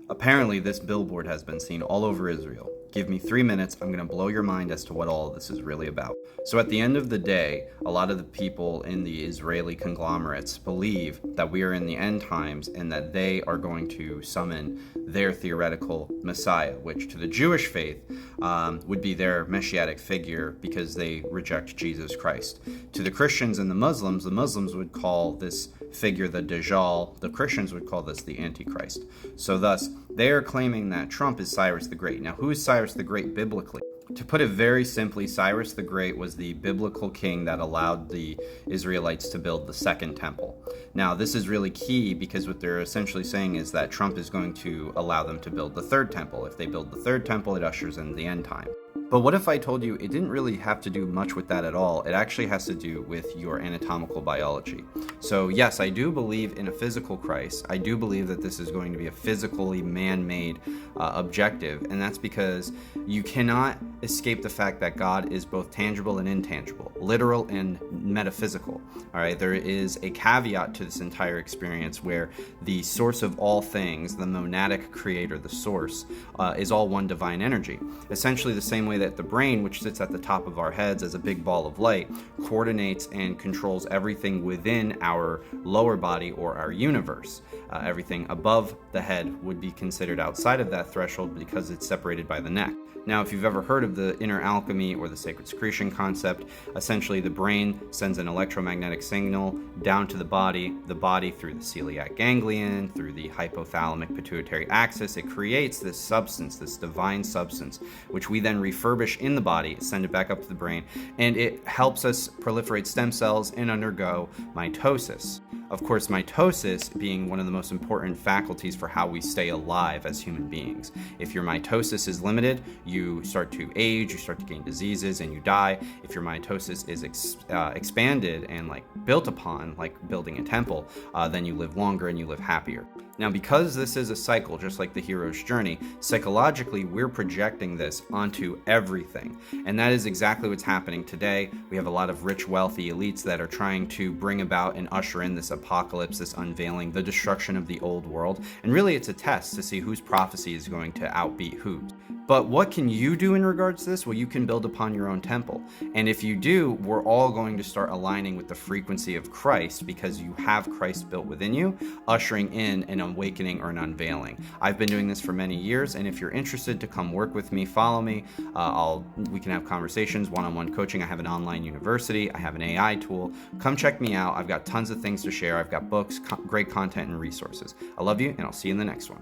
Apparently, this billboard has been seen all over Israel. Give me 3 minutes, I'm going to blow your mind as to what all of this is really about. So, at the end of the day, a lot of the people in the Israeli conglomerates believe that we are in the end times and that they are going to summon their theoretical Messiah, which to the Jewish faith would be their messianic figure because they reject Jesus Christ. To the Christians and the Muslims would call this figure the Dajjal. The Christians would call this the Antichrist. So thus, they are claiming that Trump is Cyrus the Great. Now, who is Cyrus the Great biblically? To put it very simply, Cyrus the Great was the biblical king that allowed the Israelites to build the second temple. Now, this is really key because what they're essentially saying is that Trump is going to allow them to build the third temple. If they build the third temple, it ushers in the end time. But what if I told you it didn't really have to do much with that at all? It actually has to do with your anatomical biology. So yes, I do believe in a physical Christ. I do believe that this is going to be a physically man-made objective, and that's because you cannot escape the fact that God is both tangible and intangible, literal and metaphysical. All right, there is a caveat to this entire experience where the source of all things, the monadic creator, the source, is all one divine energy. Essentially the same way that the brain, which sits at the top of our heads as a big ball of light, coordinates and controls everything within our lower body or our universe. Everything above the head would be considered outside of that threshold because it's separated by the neck. Now, if you've ever heard of the inner alchemy or the sacred secretion concept, essentially the brain sends an electromagnetic signal down to the body through the celiac ganglion, through the hypothalamic pituitary axis. It creates this substance, this divine substance, which we then refurbish in the body, send it back up to the brain, and it helps us proliferate stem cells and undergo mitosis. Of course, mitosis being one of the most important faculties for how we stay alive as human beings. If your mitosis is limited, you start to age, you start to gain diseases, and you die. If your mitosis is expanded and built upon, like building a temple, then you live longer and you live happier. Now, because this is a cycle, just like the hero's journey, psychologically, we're projecting this onto everything. And that is exactly what's happening today. We have a lot of rich, wealthy elites that are trying to bring about and usher in this apocalypse, this unveiling, the destruction of the old world. And really, it's a test to see whose prophecy is going to outbeat whose. But what can you do in regards to this? Well, you can build upon your own temple. And if you do, we're all going to start aligning with the frequency of Christ because you have Christ built within you, ushering in an awakening or an unveiling. I've been doing this for many years, and if you're interested to come work with me, follow me. We can have conversations, one-on-one coaching. I have an online university. I have an AI tool. Come check me out. I've got tons of things to share. I've got books, great content, and resources. I love you, and I'll see you in the next one.